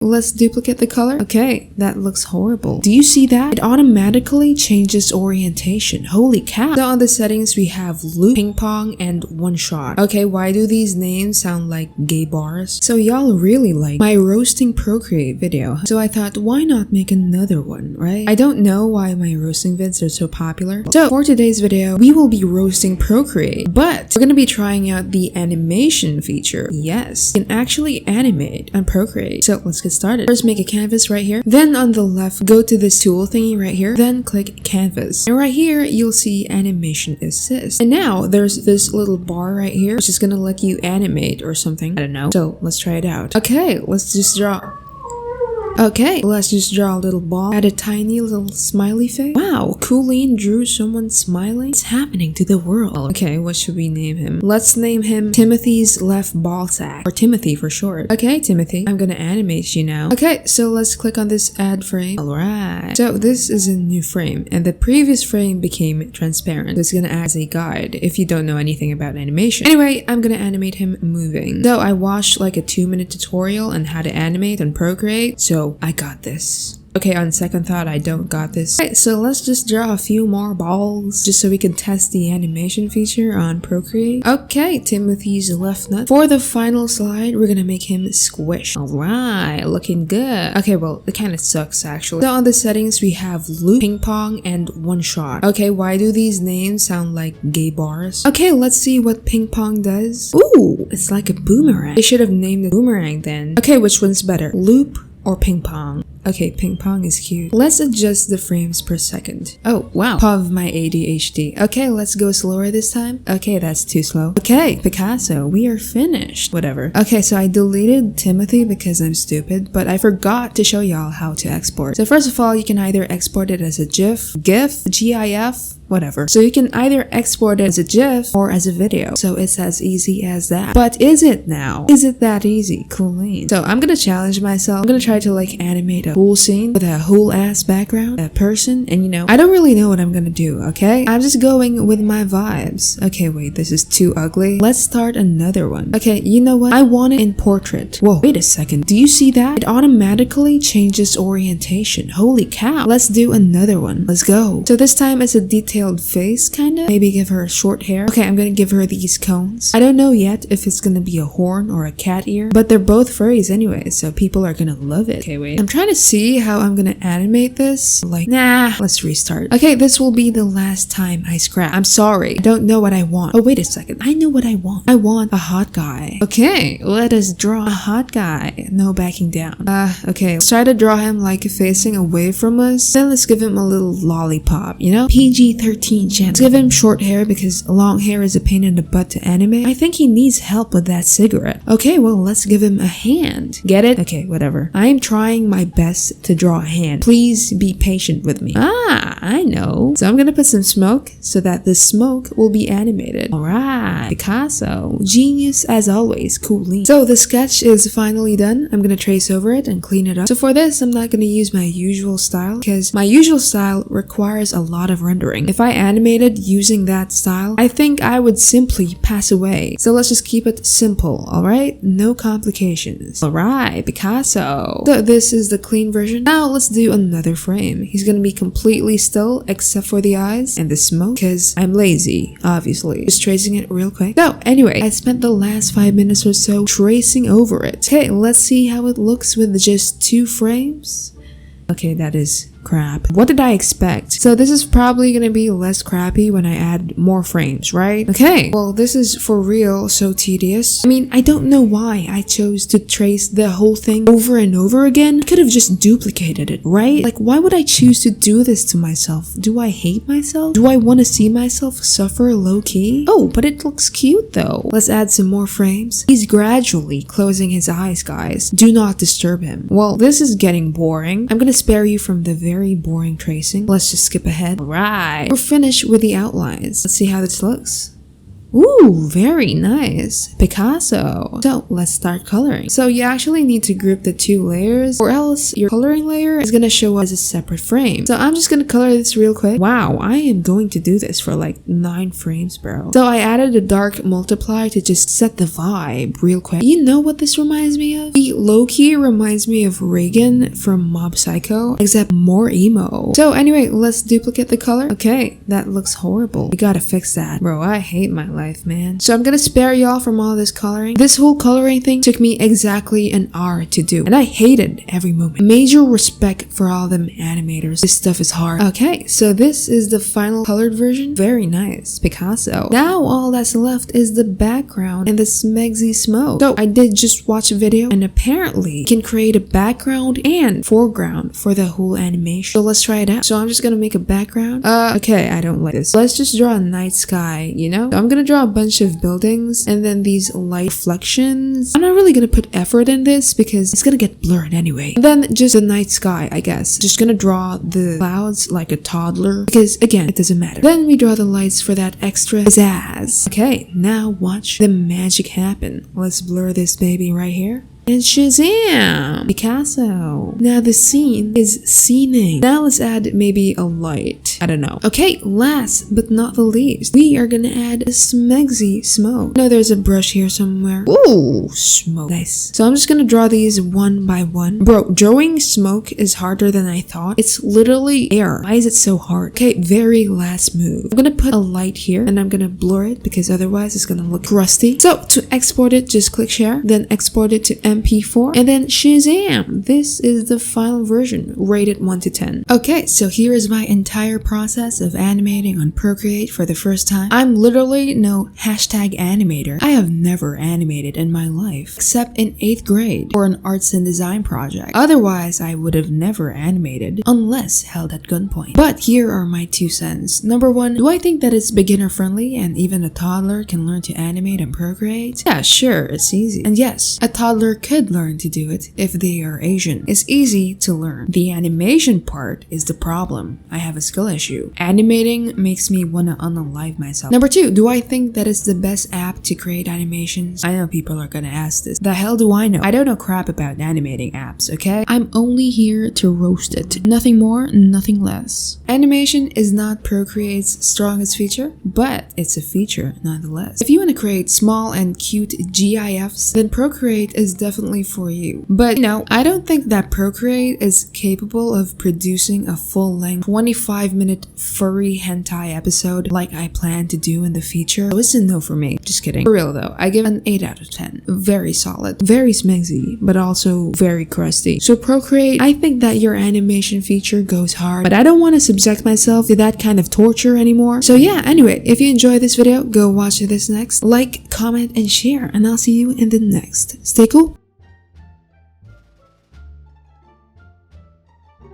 let's duplicate the color. Okay, that looks horrible. Do you see that? It automatically changes orientation. Holy cow. So on the settings, we have loop, ping pong, and one shot. Okay, why do these names sound like gay bars? So y'all really like my roasting Procreate video. So I thought, why not make another one, right? I don't know why my roasting vids are so popular. So for today's video, we will be roasting Procreate, but we're gonna be trying out the animation feature. Yes, you can actually animate on Procreate. So let's get started. First, make a canvas right here. Then on the left, go to this tool thingy right here. Then click canvas. And right here, you'll see animation assist. And now there's this little bar right here, which is gonna let you animate or something. I don't know. So let's try it out. Okay, let's just draw. Okay, let's just draw a little ball. Add a tiny little smiley face. Wow, Kooleen drew someone smiling. What's happening to the world? Okay, what should we name him? Let's name him Timothy's left ball sack, or Timothy for short. Okay, Timothy, I'm gonna animate you now. Okay, so let's click on this add frame. Alright, so this is a new frame, and the previous frame became transparent. This is gonna act as a guide if you don't know anything about animation. Anyway, I'm gonna animate him moving. So I watched like a 2-minute tutorial on how to animate on Procreate, so I got this. Okay, on second thought, I don't got this. Alright, so let's just draw a few more balls just so we can test the animation feature on Procreate. Okay, Timothy's left nut. For the final slide, we're gonna make him squish. Alright, looking good. Okay, well, it kind of sucks actually. So on the settings, we have loop, ping pong, and one shot. Okay, why do these names sound like gay bars? Okay, let's see what ping pong does. Ooh, it's like a boomerang. They should have named it boomerang then. Okay, which one's better? Loop or ping pong? Okay, ping pong is cute. Let's adjust the frames per second. Oh, wow. Pov my ADHD. Okay, let's go slower this time. Okay, that's too slow. Okay, Picasso, we are finished. Whatever. Okay, so I deleted Timothy because I'm stupid, but I forgot to show y'all how to export. So first of all, you can either export it as a GIF, GIF, whatever. So you can either export it as a GIF or as a video. So it's as easy as that. But is it now? Is it that easy? Kooleen. So I'm gonna challenge myself. I'm gonna try to like animate a whole scene with a whole ass background, a person, and you know, I don't really know what I'm gonna do, okay? I'm just going with my vibes. Okay, wait, this is too ugly. Let's start another one. Okay, you know what? I want it in portrait. Whoa, wait a second. Do you see that? It automatically changes orientation. Holy cow. Let's do another one. Let's go. So this time it's a detailed face, kinda. Maybe give her short hair. Okay, I'm gonna give her these cones. I don't know yet if it's gonna be a horn or a cat ear, but they're both furries anyway, so people are gonna love it. Okay, wait. I'm trying to see how I'm gonna animate this. Like, nah, let's restart. Okay, this will be the last time I scrap. I'm sorry. I don't know what I want. Oh, wait a second. I know what I want. I want a hot guy. Okay, let us draw a hot guy. No backing down. Okay. Let's try to draw him like facing away from us. Then let's give him a little lollipop, you know? PG-13 channel. Let's give him short hair because long hair is a pain in the butt to animate. I think he needs help with that cigarette. Okay, well, let's give him a hand. Get it? Okay, whatever. I am trying my best to draw a hand. Please be patient with me. Ah, I know. So I'm gonna put some smoke so that the smoke will be animated. Alright, Picasso. Genius as always, Kooleen. So the sketch is finally done. I'm gonna trace over it and clean it up. So for this, I'm not gonna use my usual style because my usual style requires a lot of rendering. If I animated using that style, I think I would simply pass away. So let's just keep it simple, alright? No complications. Alright, Picasso. So this is the clean version. Now let's do another frame. He's gonna be completely still except for the eyes and the smoke because I'm lazy, obviously. Just tracing it real quick. So anyway, I spent the last 5 minutes or so tracing over it. Okay, let's see how it looks with just 2 frames. Okay, that is crap. What did I expect? So this is probably gonna be less crappy when I add more frames, right? Okay, well this is for real so tedious. I mean, I don't know why I chose to trace the whole thing over and over again. I could have just duplicated it, right? Like, why would I choose to do this to myself? Do I hate myself? Do I want to see myself suffer low-key? Oh, but it looks cute though. Let's add some more frames. He's gradually closing his eyes, guys. Do not disturb him. Well, this is getting boring. I'm gonna spare you from the very boring tracing. Let's just skip ahead. Alright, we're finished with the outlines. Let's see how this looks. Ooh, very nice. Picasso. So let's start coloring. So you actually need to group the two layers or else your coloring layer is gonna show up as a separate frame. So I'm just gonna color this real quick. Wow, I am going to do this for like 9 frames, bro. So I added a dark multiply to just set the vibe real quick. You know what this reminds me of? He low-key reminds me of Reagan from Mob Psycho, except more emo. So anyway, let's duplicate the color. Okay, that looks horrible. We gotta fix that. Bro, I hate my life, man. So I'm gonna spare y'all from all this coloring. This whole coloring thing took me exactly an hour to do, and I hated every moment. Major respect for all them animators. This stuff is hard. Okay, so this is the final colored version. Very nice. Picasso. Now all that's left is the background and the smegsy smoke. So I did just watch a video, and apparently you can create a background and foreground for the whole animation. So let's try it out. So I'm just gonna make a background. Okay, I don't like this. Let's just draw a night sky, you know? So I'm gonna draw a bunch of buildings and then these light reflections. I'm not really gonna put effort in this because it's gonna get blurred anyway. And then just a night sky, I guess. Just gonna draw the clouds like a toddler because again, it doesn't matter. Then we draw the lights for that extra pizzazz. Okay, now watch the magic happen. Let's blur this baby right here. And Shazam! Picasso. Now the scene is scening. Now let's add maybe a light. I don't know. Okay, last but not the least, we are gonna add a smegsy smoke. No, there's a brush here somewhere. Ooh, smoke. Nice. So I'm just gonna draw these one by one. Bro, drawing smoke is harder than I thought. It's literally air. Why is it so hard? Okay, very last move. I'm gonna put a light here and I'm gonna blur it because otherwise it's gonna look crusty. So to export it, just click share, then export it to MP4, and then Shazam! This is the final version, rated 1 to 10. Okay, so here is my entire process of animating on Procreate for the first time. I'm literally no #animator. I have never animated in my life, except in 8th grade for an arts and design project. Otherwise, I would have never animated, unless held at gunpoint. But here are my 2 cents. Number 1, do I think that it's beginner friendly and even a toddler can learn to animate on Procreate? Yeah, sure, it's easy. And yes, a toddler could learn to do it if they are Asian. It's easy to learn. The animation part is the problem. I have a skill issue. Animating makes me wanna unalive myself. Number 2, do I think that it's the best app to create animations? I know people are gonna ask this. The hell do I know? I don't know crap about animating apps, okay? I'm only here to roast it. Nothing more, nothing less. Animation is not Procreate's strongest feature, but it's a feature nonetheless. If you wanna create small and cute GIFs, then Procreate is definitely for you. But you know, I don't think that Procreate is capable of producing a full-length 25-minute furry hentai episode like I plan to do in the future. So it's a no for me. Just kidding. For real though, I give an 8 out of 10. Very solid, very smegsy, but also very crusty. So Procreate, I think that your animation feature goes hard, but I don't want to subject myself to that kind of torture anymore. So yeah, anyway, if you enjoyed this video, go watch this next. Like, comment, and share, and I'll see you in the next. Stay cool.